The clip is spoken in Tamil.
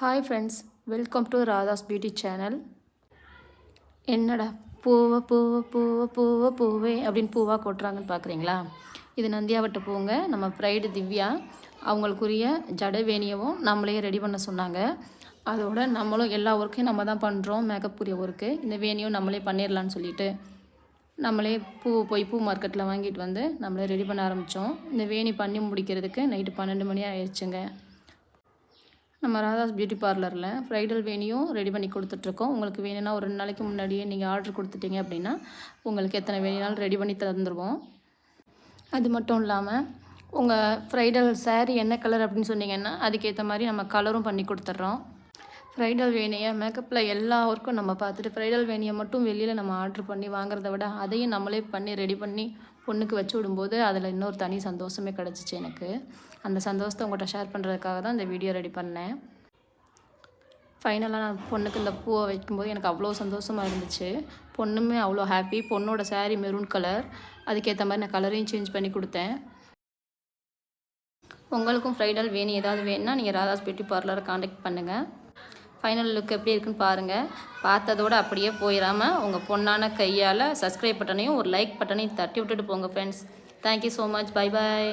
Hi friends, welcome to Radha's beauty channel. என்னடா பூவை பூவை பூவை பூவை பூவே அப்படின்னு பூவாக கொட்டுறாங்கன்னு பார்க்குறீங்களா? இது நந்தியாவட்ட பூங்க. நம்ம ஃப்ரைடு திவ்யா அவங்களுக்குரிய ஜடை வேணியவும் நம்மளே ரெடி பண்ண சொன்னாங்க. அதோட நம்மளும் எல்லா ஒர்க்கையும் நம்ம தான் பண்ணுறோம். மேக்கப்புரிய ஒர்க்கு இந்த வேணியும் நம்மளே பண்ணிடலான்னு சொல்லிட்டு நம்மளே போய் பூ மார்க்கெட்டில் வாங்கிட்டு வந்து நம்மளே ரெடி பண்ண ஆரம்பித்தோம். இந்த வேணி பண்ணி முடிக்கிறதுக்கு நைட்டு 12 மணி ஆயிடுச்சுங்க. நம்ம ராதாஸ் பியூட்டி பார்லரில் ப்ரைடல் வேணியும் ரெடி பண்ணி கொடுத்துட்ருக்கோம். உங்களுக்கு வேணும்னா ஒரு 2 நாளைக்கு முன்னாடியே நீங்கள் ஆர்டர் கொடுத்துட்டீங்க அப்படின்னா உங்களுக்கு எத்தனை வேணுனாலும் ரெடி பண்ணி தந்துடுவோம். அது மட்டும் இல்லாமல் உங்கள் ப்ரைடல் சாரீ என்ன கலர் அப்படின்னு சொன்னீங்கன்னா அதுக்கேற்ற மாதிரி நம்ம கலரும் பண்ணி கொடுத்துட்றோம். ப்ரைடல் வேணியை மேக்கப்பில் எல்லா ஒர்க்கும் நம்ம பார்த்துட்டு ப்ரைடல் வேணியை மட்டும் வெளியில் நம்ம ஆர்டர் பண்ணி வாங்குறத விட அதையும் நம்மளே பண்ணி ரெடி பண்ணி பொண்ணுக்கு வச்சு விடும்போது அதில் இன்னொரு தனி சந்தோஷமே கிடச்சிச்சு எனக்கு. அந்த சந்தோஷத்தை உங்கள்கிட்ட ஷேர் பண்ணுறதுக்காக தான் இந்த வீடியோ ரெடி பண்ணேன். ஃபைனலாக நான் பொண்ணுக்கு இந்த பூவை வைக்கும்போது எனக்கு அவ்வளோ சந்தோஷமாக இருந்துச்சு. பொண்ணுமே அவ்வளோ ஹாப்பி. பொண்ணோட சாரீ மெரூன் கலர், அதுக்கேற்ற மாதிரி நான் கலரையும் சேஞ்ச் பண்ணி கொடுத்தேன். உங்களுக்கும் ப்ரைடல் வேணி ஏதாவது வேணுன்னா நீங்கள் ராதாஸ் பியூட்டி பார்லரை காண்டாக்ட் பண்ணுங்கள். ஃபைனல் லுக் எப்படி இருக்குன்னு பாருங்கள். பார்த்ததோடு அப்படியே போயிடாமல் உங்கள் பொண்ணான கையால் சப்ஸ்கிரைப் பட்டனையும் ஒரு லைக் பட்டனையும் தட்டி விட்டுட்டு போங்க friends. Thank you so much. Bye bye.